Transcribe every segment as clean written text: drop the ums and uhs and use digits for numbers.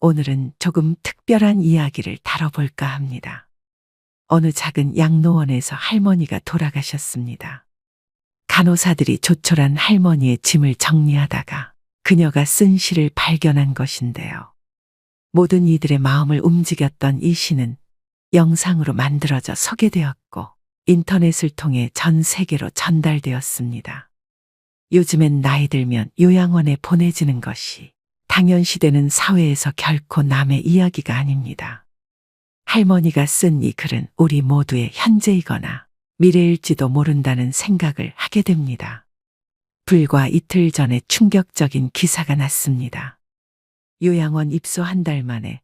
오늘은 조금 특별한 이야기를 다뤄볼까 합니다. 어느 작은 양로원에서 할머니가 돌아가셨습니다. 간호사들이 조촐한 할머니의 짐을 정리하다가 그녀가 쓴 시를 발견한 것인데요. 모든 이들의 마음을 움직였던 이 시는 영상으로 만들어져 소개되었고 인터넷을 통해 전 세계로 전달되었습니다. 요즘엔 나이 들면 요양원에 보내지는 것이 당연시되는 사회에서 결코 남의 이야기가 아닙니다. 할머니가 쓴 이 글은 우리 모두의 현재이거나 미래일지도 모른다는 생각을 하게 됩니다. 불과 이틀 전에 충격적인 기사가 났습니다. 요양원 입소 한 달 만에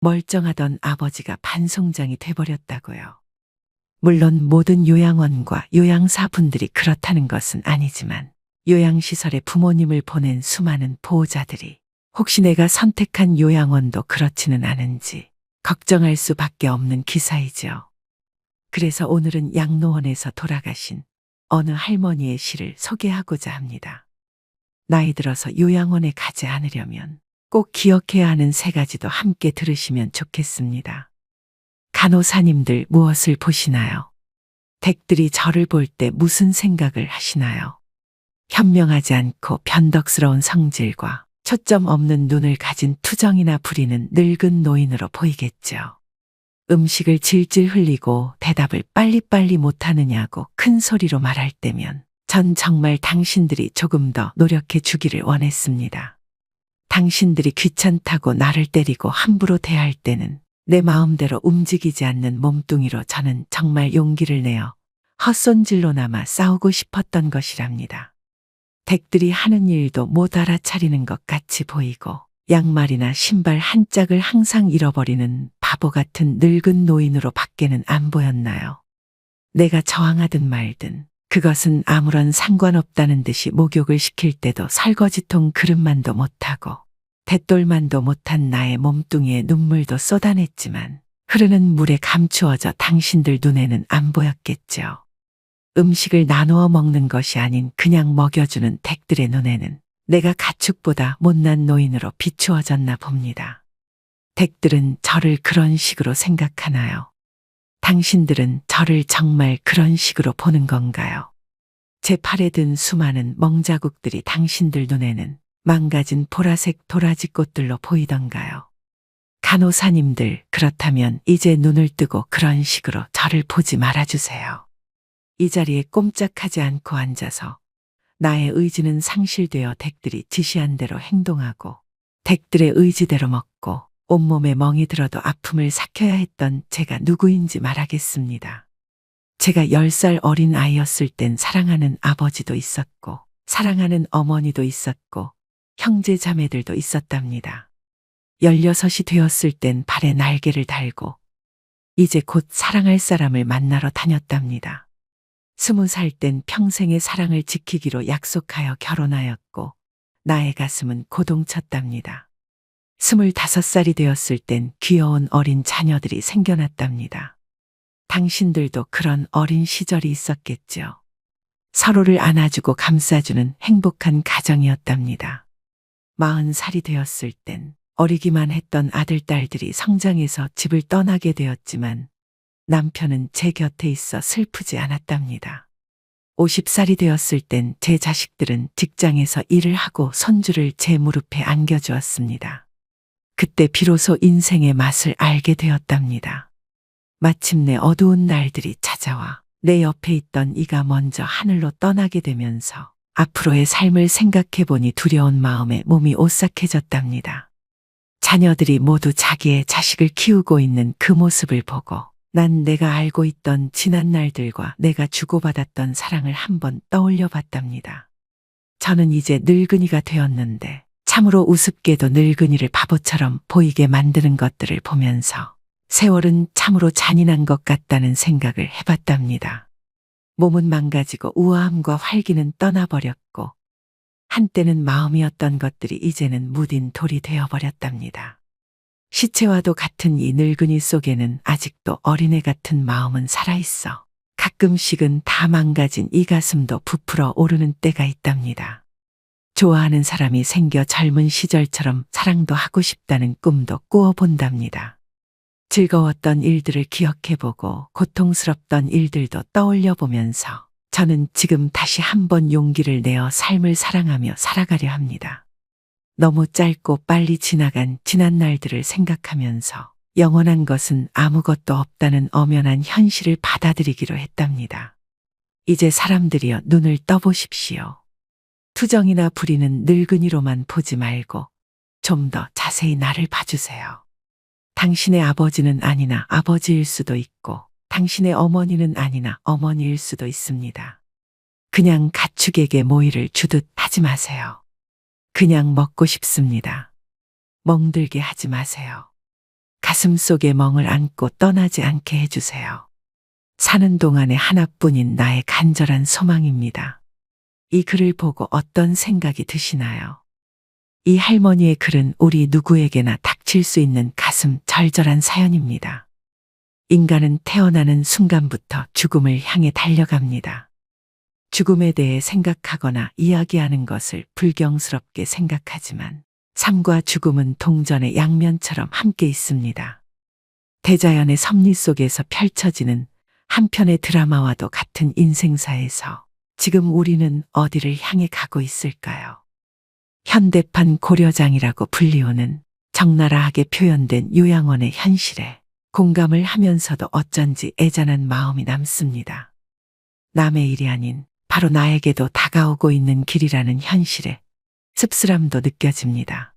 멀쩡하던 아버지가 반송장이 돼버렸다고요. 물론 모든 요양원과 요양사분들이 그렇다는 것은 아니지만 요양시설에 부모님을 보낸 수많은 보호자들이 혹시 내가 선택한 요양원도 그렇지는 않은지 걱정할 수밖에 없는 기사이죠. 그래서 오늘은 양로원에서 돌아가신 어느 할머니의 시를 소개하고자 합니다. 나이 들어서 요양원에 가지 않으려면 꼭 기억해야 하는 세 가지도 함께 들으시면 좋겠습니다. 간호사님들 무엇을 보시나요? 댁들이 저를 볼 때 무슨 생각을 하시나요? 현명하지 않고 변덕스러운 성질과 초점 없는 눈을 가진 투정이나 부리는 늙은 노인으로 보이겠죠. 음식을 질질 흘리고 대답을 빨리빨리 못하느냐고 큰 소리로 말할 때면 전 정말 당신들이 조금 더 노력해 주기를 원했습니다. 당신들이 귀찮다고 나를 때리고 함부로 대할 때는 내 마음대로 움직이지 않는 몸뚱이로 저는 정말 용기를 내어 헛손질로나마 싸우고 싶었던 것이랍니다. 댁들이 하는 일도 못 알아차리는 것 같이 보이고 양말이나 신발 한 짝을 항상 잃어버리는 바보 같은 늙은 노인으로 밖에는 안 보였나요? 내가 저항하든 말든 그것은 아무런 상관없다는 듯이 목욕을 시킬 때도 설거지통 그릇만도 못하고 대돌만도 못한 나의 몸뚱이에 눈물도 쏟아냈지만 흐르는 물에 감추어져 당신들 눈에는 안 보였겠죠. 음식을 나누어 먹는 것이 아닌 그냥 먹여주는 댁들의 눈에는 내가 가축보다 못난 노인으로 비추어졌나 봅니다. 댁들은 저를 그런 식으로 생각하나요? 당신들은 저를 정말 그런 식으로 보는 건가요? 제 팔에 든 수많은 멍자국들이 당신들 눈에는 망가진 보라색 도라지꽃들로 보이던가요? 간호사님들, 그렇다면 이제 눈을 뜨고 그런 식으로 저를 보지 말아주세요. 이 자리에 꼼짝하지 않고 앉아서 나의 의지는 상실되어 댁들이 지시한 대로 행동하고 댁들의 의지대로 먹고 온몸에 멍이 들어도 아픔을 삭혀야 했던 제가 누구인지 말하겠습니다. 제가 10살 어린 아이였을 땐 사랑하는 아버지도 있었고 사랑하는 어머니도 있었고 형제 자매들도 있었답니다. 16이 되었을 땐 발에 날개를 달고 이제 곧 사랑할 사람을 만나러 다녔답니다. 20살 땐 평생의 사랑을 지키기로 약속하여 결혼하였고 나의 가슴은 고동쳤답니다. 25살이 되었을 땐 귀여운 어린 자녀들이 생겨났답니다. 당신들도 그런 어린 시절이 있었겠죠. 서로를 안아주고 감싸주는 행복한 가정이었답니다. 40살이 되었을 땐 어리기만 했던 아들, 딸들이 성장해서 집을 떠나게 되었지만 남편은 제 곁에 있어 슬프지 않았답니다. 50살이 되었을 땐 제 자식들은 직장에서 일을 하고 손주를 제 무릎에 안겨주었습니다. 그때 비로소 인생의 맛을 알게 되었답니다. 마침내 어두운 날들이 찾아와 내 옆에 있던 이가 먼저 하늘로 떠나게 되면서 앞으로의 삶을 생각해보니 두려운 마음에 몸이 오싹해졌답니다. 자녀들이 모두 자기의 자식을 키우고 있는 그 모습을 보고 난 내가 알고 있던 지난 날들과 내가 주고받았던 사랑을 한번 떠올려 봤답니다. 저는 이제 늙은이가 되었는데 참으로 우습게도 늙은이를 바보처럼 보이게 만드는 것들을 보면서 세월은 참으로 잔인한 것 같다는 생각을 해봤답니다. 몸은 망가지고 우아함과 활기는 떠나버렸고 한때는 마음이었던 것들이 이제는 무딘 돌이 되어버렸답니다. 시체와도 같은 이 늙은이 속에는 아직도 어린애 같은 마음은 살아있어 가끔씩은 다 망가진 이 가슴도 부풀어 오르는 때가 있답니다. 좋아하는 사람이 생겨 젊은 시절처럼 사랑도 하고 싶다는 꿈도 꾸어본답니다. 즐거웠던 일들을 기억해보고 고통스럽던 일들도 떠올려보면서 저는 지금 다시 한번 용기를 내어 삶을 사랑하며 살아가려 합니다. 너무 짧고 빨리 지나간 지난 날들을 생각하면서 영원한 것은 아무것도 없다는 엄연한 현실을 받아들이기로 했답니다. 이제 사람들이여 눈을 떠보십시오. 투정이나 부리는 늙은이로만 보지 말고 좀 더 자세히 나를 봐주세요. 당신의 아버지는 아니나 아버지일 수도 있고 당신의 어머니는 아니나 어머니일 수도 있습니다. 그냥 가축에게 모이를 주듯 하지 마세요. 그냥 먹고 싶습니다. 멍들게 하지 마세요. 가슴 속에 멍을 안고 떠나지 않게 해주세요. 사는 동안에 하나뿐인 나의 간절한 소망입니다. 이 글을 보고 어떤 생각이 드시나요? 이 할머니의 글은 우리 누구에게나 닥칠 수 있는 가슴 절절한 사연입니다. 인간은 태어나는 순간부터 죽음을 향해 달려갑니다. 죽음에 대해 생각하거나 이야기하는 것을 불경스럽게 생각하지만 삶과 죽음은 동전의 양면처럼 함께 있습니다. 대자연의 섭리 속에서 펼쳐지는 한 편의 드라마와도 같은 인생사에서 지금 우리는 어디를 향해 가고 있을까요? 현대판 고려장이라고 불리우는 적나라하게 표현된 요양원의 현실에 공감을 하면서도 어쩐지 애잔한 마음이 남습니다. 남의 일이 아닌 바로 나에게도 다가오고 있는 길이라는 현실에 씁쓸함도 느껴집니다.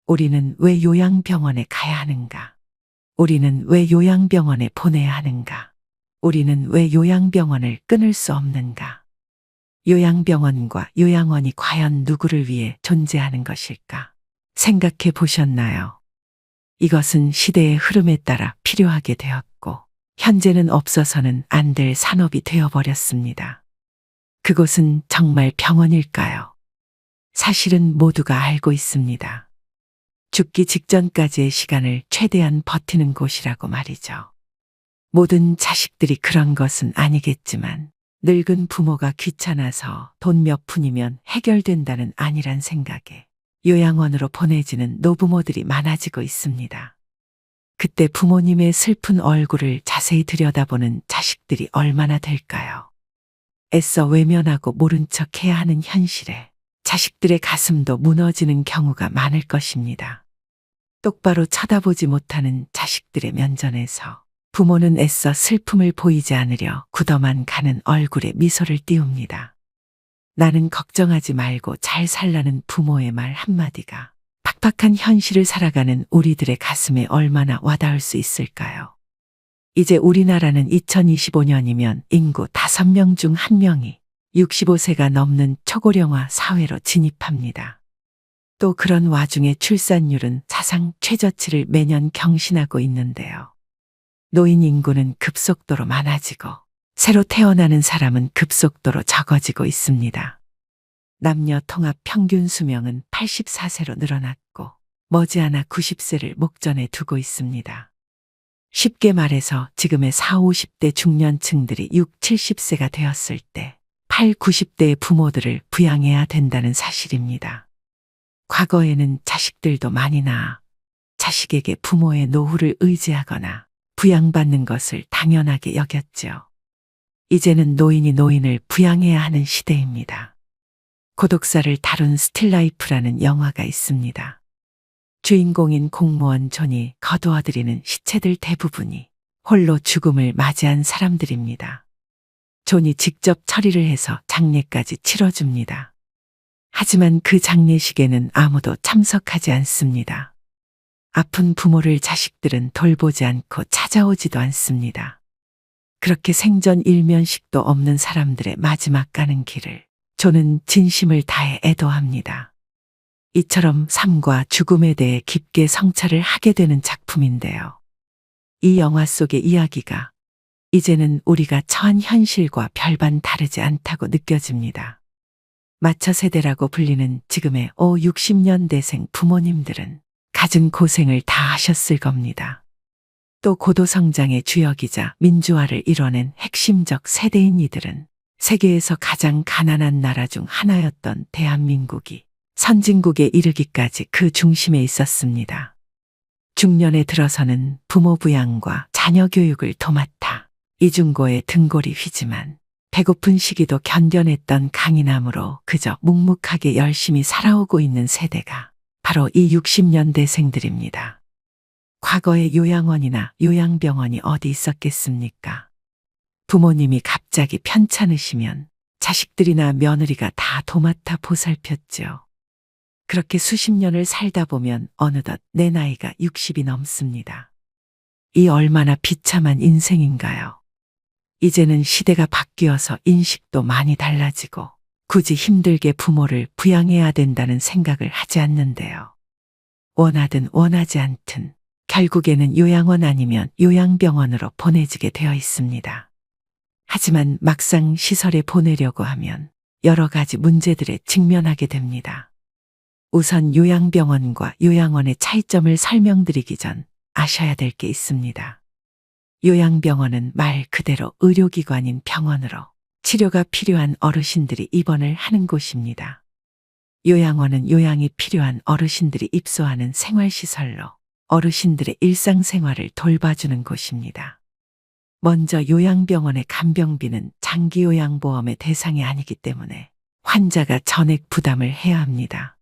우리는 왜 요양병원에 가야 하는가? 우리는 왜 요양병원에 보내야 하는가? 우리는 왜 요양병원을 끊을 수 없는가? 요양병원과 요양원이 과연 누구를 위해 존재하는 것일까? 생각해 보셨나요? 이것은 시대의 흐름에 따라 필요하게 되었고, 현재는 없어서는 안 될 산업이 되어버렸습니다. 그곳은 정말 병원일까요? 사실은 모두가 알고 있습니다. 죽기 직전까지의 시간을 최대한 버티는 곳이라고 말이죠. 모든 자식들이 그런 것은 아니겠지만, 늙은 부모가 귀찮아서 돈 몇 푼이면 해결된다는 아니란 생각에 요양원으로 보내지는 노부모들이 많아지고 있습니다. 그때 부모님의 슬픈 얼굴을 자세히 들여다보는 자식들이 얼마나 될까요? 애써 외면하고 모른 척 해야 하는 현실에 자식들의 가슴도 무너지는 경우가 많을 것입니다. 똑바로 쳐다보지 못하는 자식들의 면전에서 부모는 애써 슬픔을 보이지 않으려 굳어만 가는 얼굴에 미소를 띄웁니다. 나는 걱정하지 말고 잘 살라는 부모의 말 한마디가 팍팍한 현실을 살아가는 우리들의 가슴에 얼마나 와닿을 수 있을까요? 이제 우리나라는 2025년이면 인구 5명 중 1명이 65세가 넘는 초고령화 사회로 진입합니다. 또 그런 와중에 출산율은 사상 최저치를 매년 경신하고 있는데요. 노인 인구는 급속도로 많아지고 새로 태어나는 사람은 급속도로 적어지고 있습니다. 남녀 통합 평균 수명은 84세로 늘어났고 머지않아 90세를 목전에 두고 있습니다. 쉽게 말해서 지금의 40, 50대 중년층들이 60, 70세가 되었을 때 80, 90대의 부모들을 부양해야 된다는 사실입니다. 과거에는 자식들도 많이 낳아 자식에게 부모의 노후를 의지하거나 부양받는 것을 당연하게 여겼죠. 이제는 노인이 노인을 부양해야 하는 시대입니다. 고독사를 다룬 스틸라이프라는 영화가 있습니다. 주인공인 공무원 존이 거두어들이는 시체들 대부분이 홀로 죽음을 맞이한 사람들입니다. 존이 직접 처리를 해서 장례까지 치러줍니다. 하지만 그 장례식에는 아무도 참석하지 않습니다. 아픈 부모를 자식들은 돌보지 않고 찾아오지도 않습니다. 그렇게 생전 일면식도 없는 사람들의 마지막 가는 길을 존은 진심을 다해 애도합니다. 이처럼 삶과 죽음에 대해 깊게 성찰을 하게 되는 작품인데요. 이 영화 속의 이야기가 이제는 우리가 처한 현실과 별반 다르지 않다고 느껴집니다. 마처 세대라고 불리는 지금의 5, 60년대생 부모님들은 갖은 고생을 다 하셨을 겁니다. 또 고도성장의 주역이자 민주화를 이뤄낸 핵심적 세대인 이들은 세계에서 가장 가난한 나라 중 하나였던 대한민국이 선진국에 이르기까지 그 중심에 있었습니다. 중년에 들어서는 부모 부양과 자녀 교육을 도맡아 이중고의 등골이 휘지만 배고픈 시기도 견뎌냈던 강인함으로 그저 묵묵하게 열심히 살아오고 있는 세대가 바로 이 60년대생들입니다. 과거에 요양원이나 요양병원이 어디 있었겠습니까? 부모님이 갑자기 편찮으시면 자식들이나 며느리가 다 도맡아 보살폈죠. 그렇게 수십 년을 살다 보면 어느덧 내 나이가 60이 넘습니다. 이 얼마나 비참한 인생인가요? 이제는 시대가 바뀌어서 인식도 많이 달라지고 굳이 힘들게 부모를 부양해야 된다는 생각을 하지 않는데요. 원하든 원하지 않든 결국에는 요양원 아니면 요양병원으로 보내지게 되어 있습니다. 하지만 막상 시설에 보내려고 하면 여러 가지 문제들에 직면하게 됩니다. 우선 요양병원과 요양원의 차이점을 설명드리기 전 아셔야 될 게 있습니다. 요양병원은 말 그대로 의료기관인 병원으로 치료가 필요한 어르신들이 입원을 하는 곳입니다. 요양원은 요양이 필요한 어르신들이 입소하는 생활시설로 어르신들의 일상생활을 돌봐주는 곳입니다. 먼저 요양병원의 간병비는 장기요양보험의 대상이 아니기 때문에 환자가 전액 부담을 해야 합니다.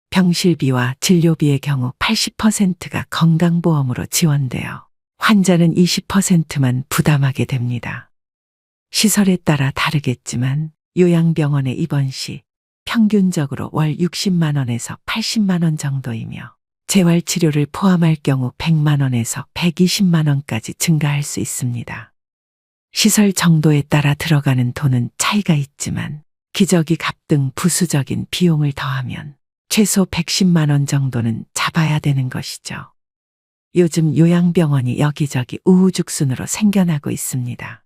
병실비와 진료비의 경우 80%가 건강보험으로 지원되어 환자는 20%만 부담하게 됩니다. 시설에 따라 다르겠지만 요양병원에 입원 시 평균적으로 월 60만 원에서 80만 원 정도이며 재활치료를 포함할 경우 100만 원에서 120만 원까지 증가할 수 있습니다. 시설 정도에 따라 들어가는 돈은 차이가 있지만 기저귀 값 등 부수적인 비용을 더하면 최소 110만 원 정도는 잡아야 되는 것이죠. 요즘 요양병원이 여기저기 우후죽순으로 생겨나고 있습니다.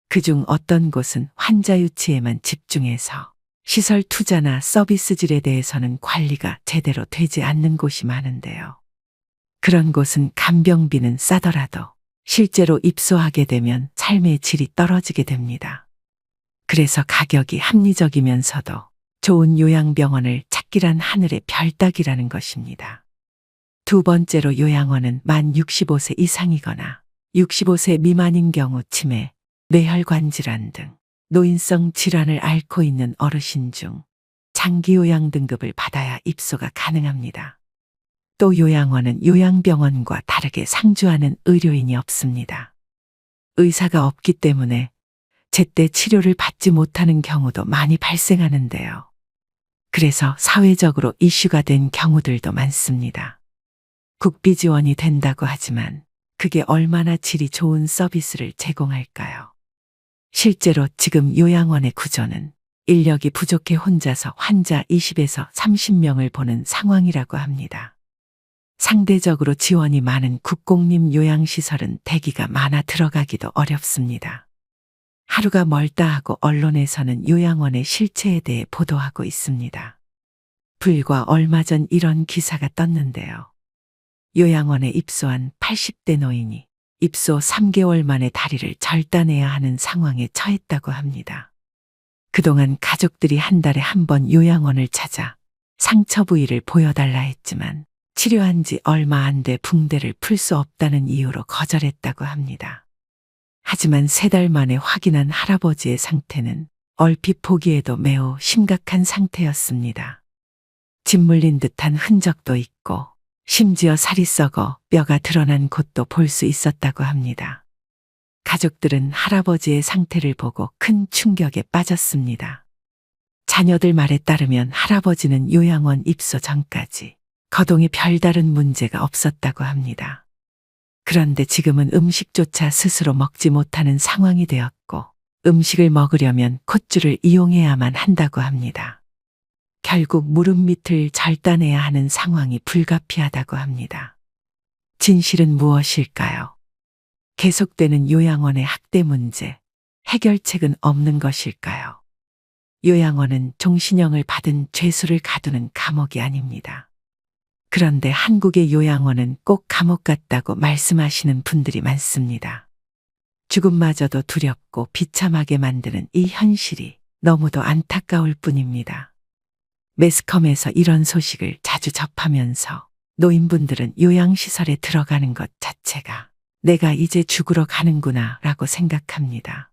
그중 어떤 곳은 환자 유치에만 집중해서 시설 투자나 서비스질에 대해서는 관리가 제대로 되지 않는 곳이 많은데요. 그런 곳은 간병비는 싸더라도 실제로 입소하게 되면 삶의 질이 떨어지게 됩니다. 그래서 가격이 합리적이면서도 좋은 요양병원을 찾기란 하늘의 별 따기라는 것입니다. 두 번째로 요양원은 만 65세 이상이거나 65세 미만인 경우 치매, 뇌혈관 질환 등 노인성 질환을 앓고 있는 어르신 중 장기요양 등급을 받아야 입소가 가능합니다. 또 요양원은 요양병원과 다르게 상주하는 의료인이 없습니다. 의사가 없기 때문에 제때 치료를 받지 못하는 경우도 많이 발생하는데요. 그래서 사회적으로 이슈가 된 경우들도 많습니다. 국비 지원이 된다고 하지만 그게 얼마나 질이 좋은 서비스를 제공할까요? 실제로 지금 요양원의 구조는 인력이 부족해 혼자서 환자 20에서 30명을 보는 상황이라고 합니다. 상대적으로 지원이 많은 국공립 요양시설은 대기가 많아 들어가기도 어렵습니다. 하루가 멀다 하고 언론에서는 요양원의 실체에 대해 보도하고 있습니다. 불과 얼마 전 이런 기사가 떴는데요. 요양원에 입소한 80대 노인이 입소 3개월 만에 다리를 절단해야 하는 상황에 처했다고 합니다. 그동안 가족들이 한 달에 한 번 요양원을 찾아 상처 부위를 보여달라 했지만 치료한 지 얼마 안 돼 붕대를 풀 수 없다는 이유로 거절했다고 합니다. 하지만 3달 만에 확인한 할아버지의 상태는 얼핏 보기에도 매우 심각한 상태였습니다. 짓물린 듯한 흔적도 있고 심지어 살이 썩어 뼈가 드러난 곳도 볼 수 있었다고 합니다. 가족들은 할아버지의 상태를 보고 큰 충격에 빠졌습니다. 자녀들 말에 따르면 할아버지는 요양원 입소 전까지 거동에 별다른 문제가 없었다고 합니다. 그런데 지금은 음식조차 스스로 먹지 못하는 상황이 되었고 음식을 먹으려면 콧줄을 이용해야만 한다고 합니다. 결국 무릎 밑을 절단해야 하는 상황이 불가피하다고 합니다. 진실은 무엇일까요? 계속되는 요양원의 학대 문제, 해결책은 없는 것일까요? 요양원은 종신형을 받은 죄수를 가두는 감옥이 아닙니다. 그런데 한국의 요양원은 꼭 감옥 같다고 말씀하시는 분들이 많습니다. 죽음마저도 두렵고 비참하게 만드는 이 현실이 너무도 안타까울 뿐입니다. 매스컴에서 이런 소식을 자주 접하면서 노인분들은 요양시설에 들어가는 것 자체가 내가 이제 죽으러 가는구나 라고 생각합니다.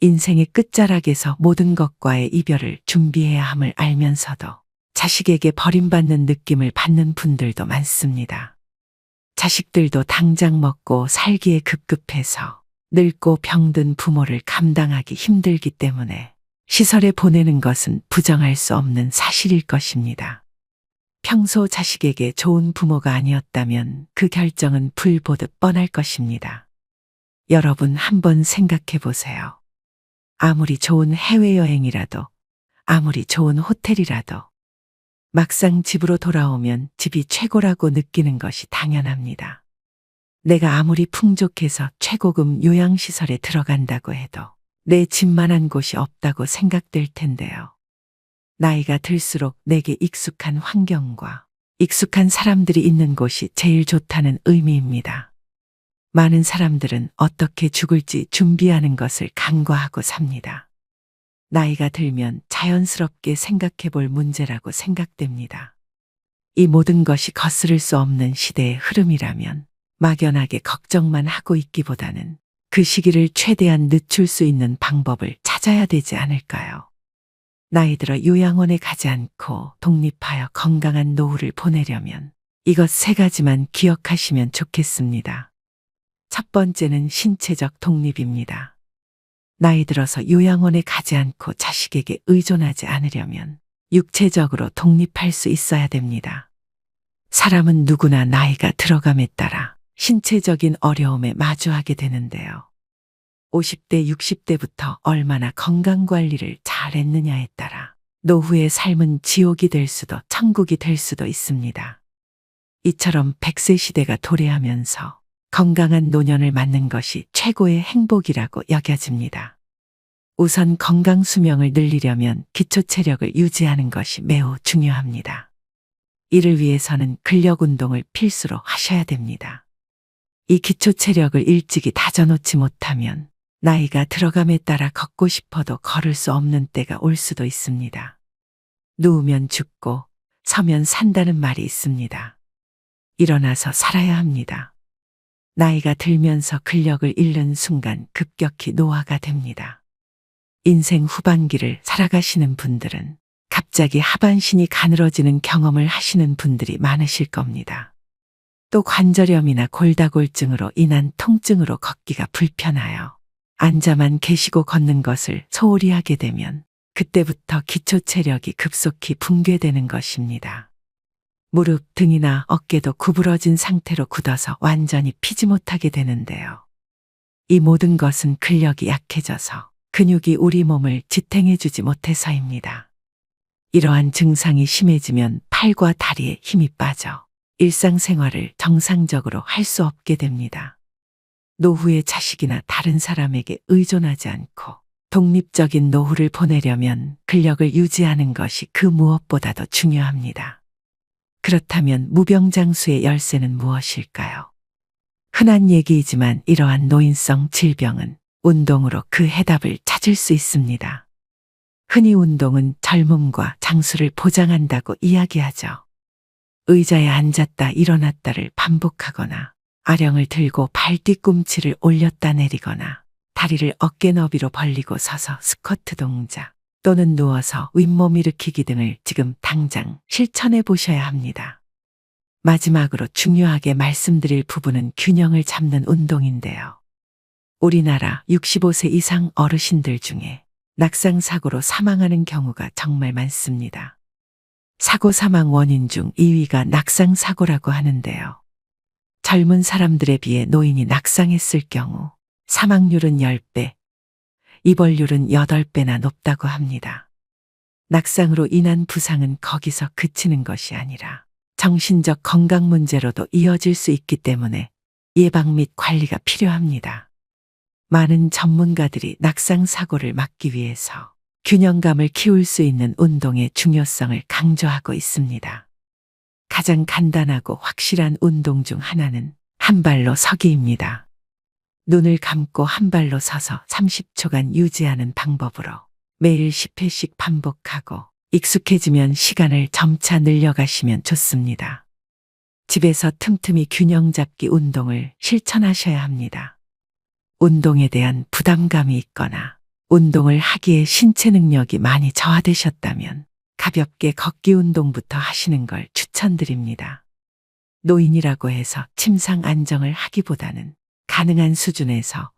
인생의 끝자락에서 모든 것과의 이별을 준비해야 함을 알면서도 자식에게 버림받는 느낌을 받는 분들도 많습니다. 자식들도 당장 먹고 살기에 급급해서 늙고 병든 부모를 감당하기 힘들기 때문에 시설에 보내는 것은 부정할 수 없는 사실일 것입니다. 평소 자식에게 좋은 부모가 아니었다면 그 결정은 불보듯 뻔할 것입니다. 여러분 한번 생각해 보세요. 아무리 좋은 해외여행이라도, 아무리 좋은 호텔이라도 막상 집으로 돌아오면 집이 최고라고 느끼는 것이 당연합니다. 내가 아무리 풍족해서 최고급 요양시설에 들어간다고 해도 내 집만한 곳이 없다고 생각될 텐데요. 나이가 들수록 내게 익숙한 환경과 익숙한 사람들이 있는 곳이 제일 좋다는 의미입니다. 많은 사람들은 어떻게 죽을지 준비하는 것을 간과하고 삽니다. 나이가 들면 자연스럽게 생각해 볼 문제라고 생각됩니다. 이 모든 것이 거스를 수 없는 시대의 흐름이라면 막연하게 걱정만 하고 있기보다는 그 시기를 최대한 늦출 수 있는 방법을 찾아야 되지 않을까요? 나이 들어 요양원에 가지 않고 독립하여 건강한 노후를 보내려면 이것 세 가지만 기억하시면 좋겠습니다. 첫 번째는 신체적 독립입니다. 나이 들어서 요양원에 가지 않고 자식에게 의존하지 않으려면 육체적으로 독립할 수 있어야 됩니다. 사람은 누구나 나이가 들어감에 따라 신체적인 어려움에 마주하게 되는데요. 50대, 60대부터 얼마나 건강관리를 잘했느냐에 따라 노후의 삶은 지옥이 될 수도 천국이 될 수도 있습니다. 이처럼 100세 시대가 도래하면서 건강한 노년을 맞는 것이 최고의 행복이라고 여겨집니다. 우선 건강 수명을 늘리려면 기초 체력을 유지하는 것이 매우 중요합니다. 이를 위해서는 근력 운동을 필수로 하셔야 됩니다. 이 기초 체력을 일찍이 다져놓지 못하면 나이가 들어감에 따라 걷고 싶어도 걸을 수 없는 때가 올 수도 있습니다. 누우면 죽고 서면 산다는 말이 있습니다. 일어나서 살아야 합니다. 나이가 들면서 근력을 잃는 순간 급격히 노화가 됩니다. 인생 후반기를 살아가시는 분들은 갑자기 하반신이 가늘어지는 경험을 하시는 분들이 많으실 겁니다. 또 관절염이나 골다골증으로 인한 통증으로 걷기가 불편하여 앉아만 계시고 걷는 것을 소홀히 하게 되면 그때부터 기초 체력이 급속히 붕괴되는 것입니다. 무릎, 등이나 어깨도 구부러진 상태로 굳어서 완전히 피지 못하게 되는데요. 이 모든 것은 근력이 약해져서 근육이 우리 몸을 지탱해주지 못해서입니다. 이러한 증상이 심해지면 팔과 다리에 힘이 빠져 일상생활을 정상적으로 할 수 없게 됩니다. 노후에 자식이나 다른 사람에게 의존하지 않고 독립적인 노후를 보내려면 근력을 유지하는 것이 그 무엇보다도 중요합니다. 그렇다면 무병장수의 열쇠는 무엇일까요? 흔한 얘기이지만 이러한 노인성 질병은 운동으로 그 해답을 찾을 수 있습니다. 흔히 운동은 젊음과 장수를 보장한다고 이야기하죠. 의자에 앉았다 일어났다를 반복하거나 아령을 들고 발 뒤꿈치를 올렸다 내리거나 다리를 어깨 너비로 벌리고 서서 스쿼트 동작 또는 누워서 윗몸 일으키기 등을 지금 당장 실천해 보셔야 합니다. 마지막으로 중요하게 말씀드릴 부분은 균형을 잡는 운동인데요. 우리나라 65세 이상 어르신들 중에 낙상사고로 사망하는 경우가 정말 많습니다. 사고 사망 원인 중 2위가 낙상사고라고 하는데요. 젊은 사람들에 비해 노인이 낙상했을 경우 사망률은 10배, 입원율은 8배나 높다고 합니다. 낙상으로 인한 부상은 거기서 그치는 것이 아니라 정신적 건강 문제로도 이어질 수 있기 때문에 예방 및 관리가 필요합니다. 많은 전문가들이 낙상 사고를 막기 위해서 균형감을 키울 수 있는 운동의 중요성을 강조하고 있습니다. 가장 간단하고 확실한 운동 중 하나는 한 발로 서기입니다. 눈을 감고 한 발로 서서 30초간 유지하는 방법으로 매일 10회씩 반복하고 익숙해지면 시간을 점차 늘려가시면 좋습니다. 집에서 틈틈이 균형 잡기 운동을 실천하셔야 합니다. 운동에 대한 부담감이 있거나 운동을 하기에 신체 능력이 많이 저하되셨다면 가볍게 걷기 운동부터 하시는 걸 추천드립니다. 노인이라고 해서 침상 안정을 하기보다는 가능한 수준에서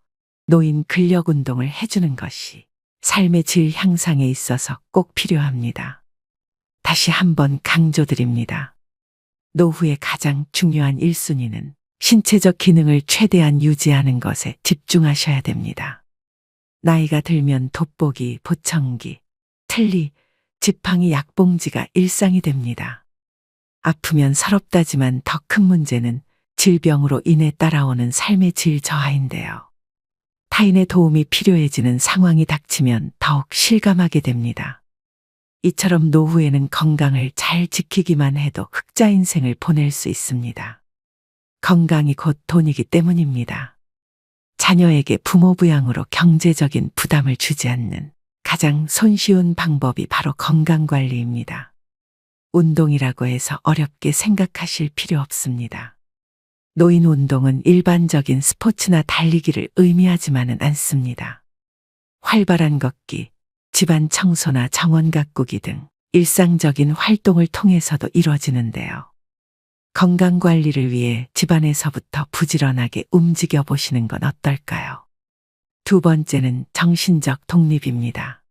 노인 근력 운동을 해주는 것이 삶의 질 향상에 있어서 꼭 필요합니다. 다시 한번 강조드립니다. 노후의 가장 중요한 1순위는 신체적 기능을 최대한 유지하는 것에 집중하셔야 됩니다. 나이가 들면 돋보기, 보청기, 틀니, 지팡이, 약봉지가 일상이 됩니다. 아프면 서럽다지만 더 큰 문제는 질병으로 인해 따라오는 삶의 질 저하인데요. 타인의 도움이 필요해지는 상황이 닥치면 더욱 실감하게 됩니다. 이처럼 노후에는 건강을 잘 지키기만 해도 흑자 인생을 보낼 수 있습니다. 건강이 곧 돈이기 때문입니다. 자녀에게 부모 부양으로 경제적인 부담을 주지 않는 가장 손쉬운 방법이 바로 건강관리입니다. 운동이라고 해서 어렵게 생각하실 필요 없습니다. 노인 운동은 일반적인 스포츠나 달리기를 의미하지만은 않습니다. 활발한 걷기, 집안 청소나 정원 가꾸기 등 일상적인 활동을 통해서도 이루어지는데요. 건강관리를 위해 집안에서부터 부지런하게 움직여 보시는 건 어떨까요? 두 번째는 정신적 독립입니다.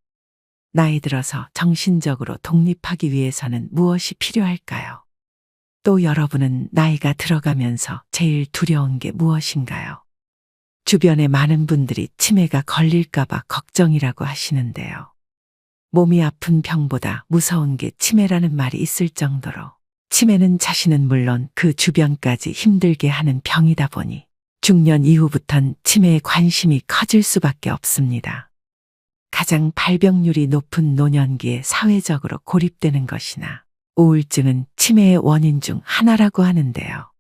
나이 들어서 정신적으로 독립하기 위해서는 무엇이 필요할까요? 또 여러분은 나이가 들어가면서 제일 두려운 게 무엇인가요? 주변에 많은 분들이 치매가 걸릴까봐 걱정이라고 하시는데요. 몸이 아픈 병보다 무서운 게 치매라는 말이 있을 정도로 치매는 자신은 물론 그 주변까지 힘들게 하는 병이다 보니 중년 이후부턴 치매에 관심이 커질 수밖에 없습니다. 가장 발병률이 높은 노년기에 사회적으로 고립되는 것이나 우울증은 치매의 원인 중 하나라고 하는데요.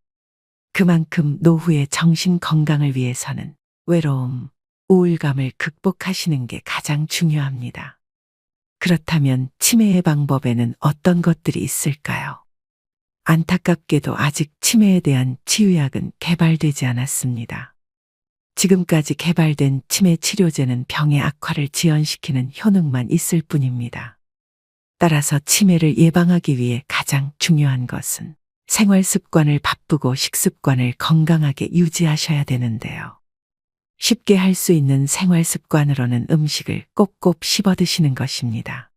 그만큼 노후의 정신 건강을 위해서는 외로움, 우울감을 극복하시는 게 가장 중요합니다. 그렇다면 치매의 방법에는 어떤 것들이 있을까요? 안타깝게도 아직 치매에 대한 치유약은 개발되지 않았습니다. 지금까지 개발된 치매 치료제는 병의 악화를 지연시키는 효능만 있을 뿐입니다. 따라서 치매를 예방하기 위해 가장 중요한 것은 생활 습관을 바꾸고 식습관을 건강하게 유지하셔야 되는데요. 쉽게 할 수 있는 생활 습관으로는 음식을 꼭꼭 씹어 드시는 것입니다.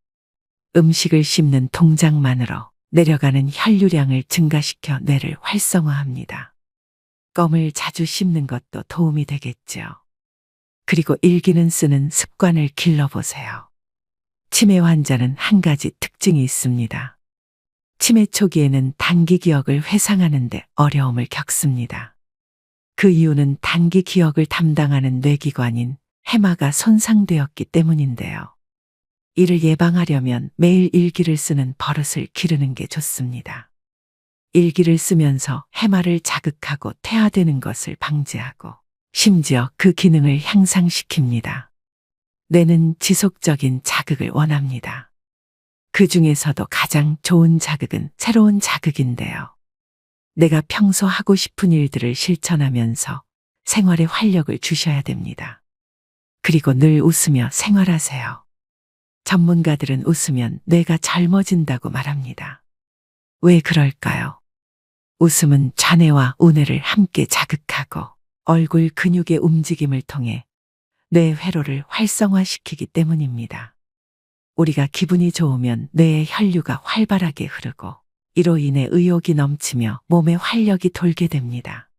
음식을 씹는 동작만으로 내려가는 혈류량을 증가시켜 뇌를 활성화합니다. 껌을 자주 씹는 것도 도움이 되겠죠. 그리고 일기는 쓰는 습관을 길러보세요. 치매 환자는 한 가지 특징이 있습니다. 치매 초기에는 단기 기억을 회상하는 데 어려움을 겪습니다. 그 이유는 단기 기억을 담당하는 뇌기관인 해마가 손상되었기 때문인데요. 이를 예방하려면 매일 일기를 쓰는 버릇을 기르는 게 좋습니다. 일기를 쓰면서 해마를 자극하고 퇴화되는 것을 방지하고 심지어 그 기능을 향상시킵니다. 뇌는 지속적인 자극을 원합니다. 그 중에서도 가장 좋은 자극은 새로운 자극인데요. 내가 평소 하고 싶은 일들을 실천하면서 생활에 활력을 주셔야 됩니다. 그리고 늘 웃으며 생활하세요. 전문가들은 웃으면 뇌가 젊어진다고 말합니다. 왜 그럴까요? 웃음은 좌뇌와 우뇌를 함께 자극하고 얼굴 근육의 움직임을 통해 뇌 회로를 활성화시키기 때문입니다. 우리가 기분이 좋으면 뇌의 혈류가 활발하게 흐르고 이로 인해 의욕이 넘치며 몸에 활력이 돌게 됩니다.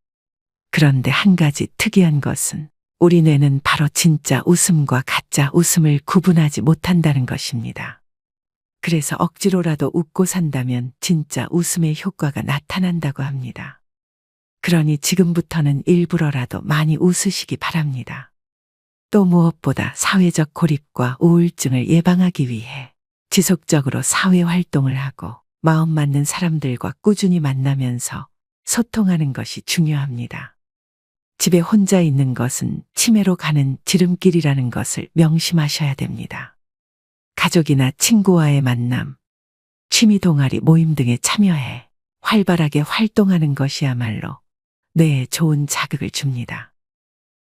그런데 한 가지 특이한 것은 우리 뇌는 바로 진짜 웃음과 가짜 웃음을 구분하지 못한다는 것입니다. 그래서 억지로라도 웃고 산다면 진짜 웃음의 효과가 나타난다고 합니다. 그러니 지금부터는 일부러라도 많이 웃으시기 바랍니다. 또 무엇보다 사회적 고립과 우울증을 예방하기 위해 지속적으로 사회 활동을 하고 마음 맞는 사람들과 꾸준히 만나면서 소통하는 것이 중요합니다. 집에 혼자 있는 것은 치매로 가는 지름길이라는 것을 명심하셔야 됩니다. 가족이나 친구와의 만남, 취미 동아리 모임 등에 참여해 활발하게 활동하는 것이야말로 뇌에 좋은 자극을 줍니다.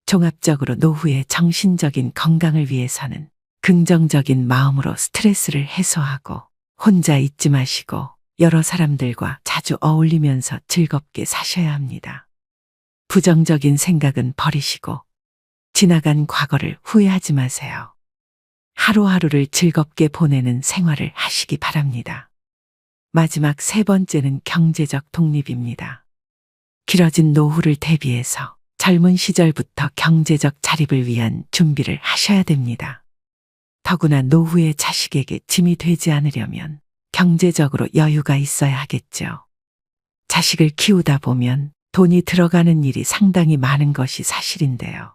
종합적으로 노후의 정신적인 건강을 위해서는 긍정적인 마음으로 스트레스를 해소하고 혼자 있지 마시고 여러 사람들과 자주 어울리면서 즐겁게 사셔야 합니다. 부정적인 생각은 버리시고 지나간 과거를 후회하지 마세요. 하루하루를 즐겁게 보내는 생활을 하시기 바랍니다. 마지막 세 번째는 경제적 독립입니다. 길어진 노후를 대비해서 젊은 시절부터 경제적 자립을 위한 준비를 하셔야 됩니다. 더구나 노후의 자식에게 짐이 되지 않으려면 경제적으로 여유가 있어야 하겠죠. 자식을 키우다 보면 돈이 들어가는 일이 상당히 많은 것이 사실인데요.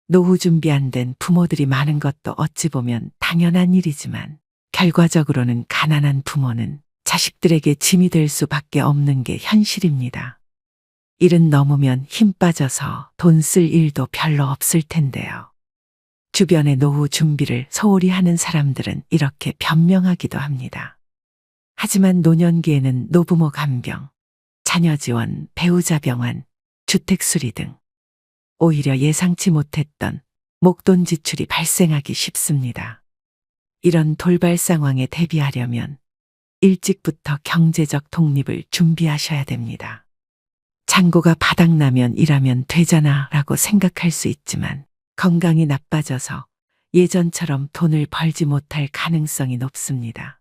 노후 준비 안 된 부모들이 많은 것도 어찌 보면 당연한 일이지만 결과적으로는 가난한 부모는 자식들에게 짐이 될 수밖에 없는 게 현실입니다. 일은 넘으면 힘 빠져서 돈 쓸 일도 별로 없을 텐데요. 주변의 노후 준비를 소홀히 하는 사람들은 이렇게 변명하기도 합니다. 하지만 노년기에는 노부모 간병, 자녀 지원, 배우자 병환, 주택 수리 등 오히려 예상치 못했던 목돈 지출이 발생하기 쉽습니다. 이런 돌발 상황에 대비하려면 일찍부터 경제적 독립을 준비하셔야 됩니다. 잔고가 바닥나면 일하면 되잖아 라고 생각할 수 있지만 건강이 나빠져서 예전처럼 돈을 벌지 못할 가능성이 높습니다.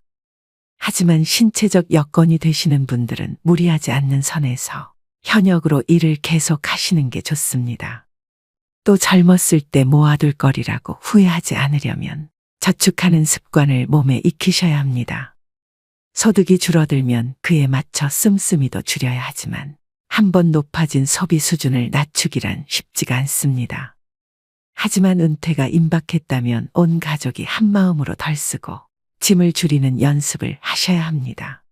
하지만 신체적 여건이 되시는 분들은 무리하지 않는 선에서 현역으로 일을 계속 하시는 게 좋습니다. 또 젊었을 때 모아둘 거리라고 후회하지 않으려면 저축하는 습관을 몸에 익히셔야 합니다. 소득이 줄어들면 그에 맞춰 씀씀이도 줄여야 하지만 한번 높아진 소비 수준을 낮추기란 쉽지가 않습니다. 하지만 은퇴가 임박했다면 온 가족이 한마음으로 덜 쓰고 짐을 줄이는 연습을 하셔야 합니다.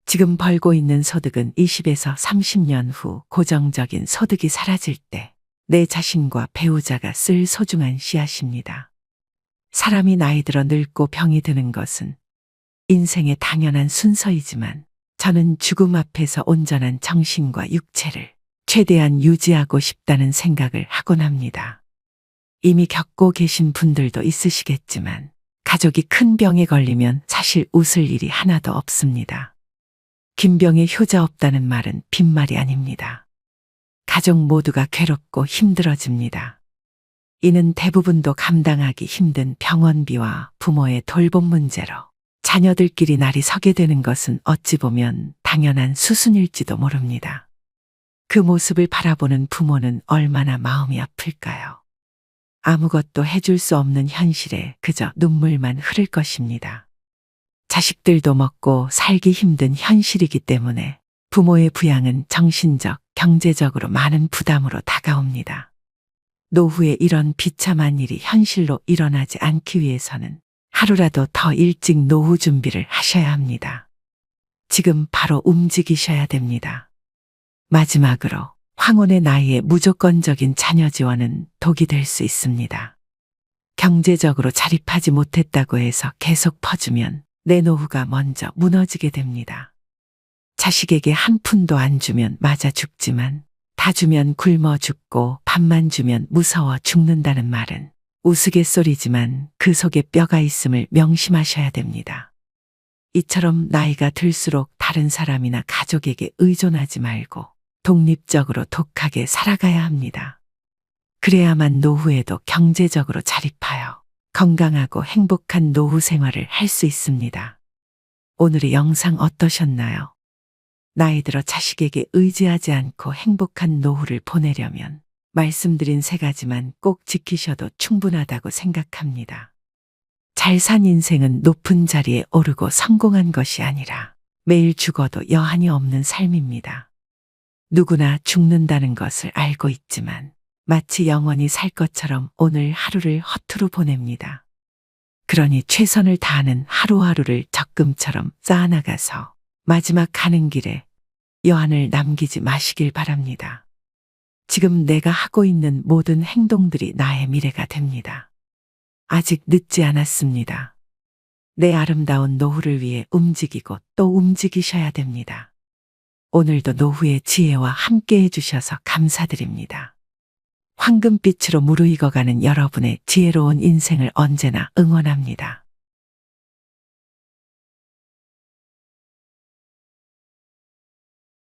지금 벌고 있는 소득은 20에서 30년 후 고정적인 소득이 사라질 때 내 자신과 배우자가 쓸 소중한 씨앗입니다. 사람이 나이 들어 늙고 병이 드는 것은 인생의 당연한 순서이지만 저는 죽음 앞에서 온전한 정신과 육체를 최대한 유지하고 싶다는 생각을 하곤 합니다. 이미 겪고 계신 분들도 있으시겠지만 가족이 큰 병에 걸리면 사실 웃을 일이 하나도 없습니다. 긴 병에 효자 없다는 말은 빈말이 아닙니다. 가족 모두가 괴롭고 힘들어집니다. 이는 대부분도 감당하기 힘든 병원비와 부모의 돌봄 문제로 자녀들끼리 날이 서게 되는 것은 어찌 보면 당연한 수순일지도 모릅니다. 그 모습을 바라보는 부모는 얼마나 마음이 아플까요? 아무것도 해줄 수 없는 현실에 그저 눈물만 흐를 것입니다. 자식들도 먹고 살기 힘든 현실이기 때문에 부모의 부양은 정신적, 경제적으로 많은 부담으로 다가옵니다. 노후에 이런 비참한 일이 현실로 일어나지 않기 위해서는 하루라도 더 일찍 노후 준비를 하셔야 합니다. 지금 바로 움직이셔야 됩니다. 마지막으로 황혼의 나이에 무조건적인 자녀 지원은 독이 될 수 있습니다. 경제적으로 자립하지 못했다고 해서 계속 퍼주면 내 노후가 먼저 무너지게 됩니다. 자식에게 한 푼도 안 주면 맞아 죽지만 다 주면 굶어 죽고 밥만 주면 무서워 죽는다는 말은 우스갯소리지만 그 속에 뼈가 있음을 명심하셔야 됩니다. 이처럼 나이가 들수록 다른 사람이나 가족에게 의존하지 말고 독립적으로 독하게 살아가야 합니다. 그래야만 노후에도 경제적으로 자립하여 건강하고 행복한 노후 생활을 할 수 있습니다. 오늘의 영상 어떠셨나요? 나이 들어 자식에게 의지하지 않고 행복한 노후를 보내려면 말씀드린 세 가지만 꼭 지키셔도 충분하다고 생각합니다. 잘 산 인생은 높은 자리에 오르고 성공한 것이 아니라 매일 죽어도 여한이 없는 삶입니다. 누구나 죽는다는 것을 알고 있지만 마치 영원히 살 것처럼 오늘 하루를 허투루 보냅니다. 그러니 최선을 다하는 하루하루를 적금처럼 쌓아나가서 마지막 가는 길에 여한을 남기지 마시길 바랍니다. 지금 내가 하고 있는 모든 행동들이 나의 미래가 됩니다. 아직 늦지 않았습니다. 내 아름다운 노후를 위해 움직이고 또 움직이셔야 됩니다. 오늘도 노후의 지혜와 함께 해주셔서 감사드립니다. 황금빛으로 무르익어가는 여러분의 지혜로운 인생을 언제나 응원합니다.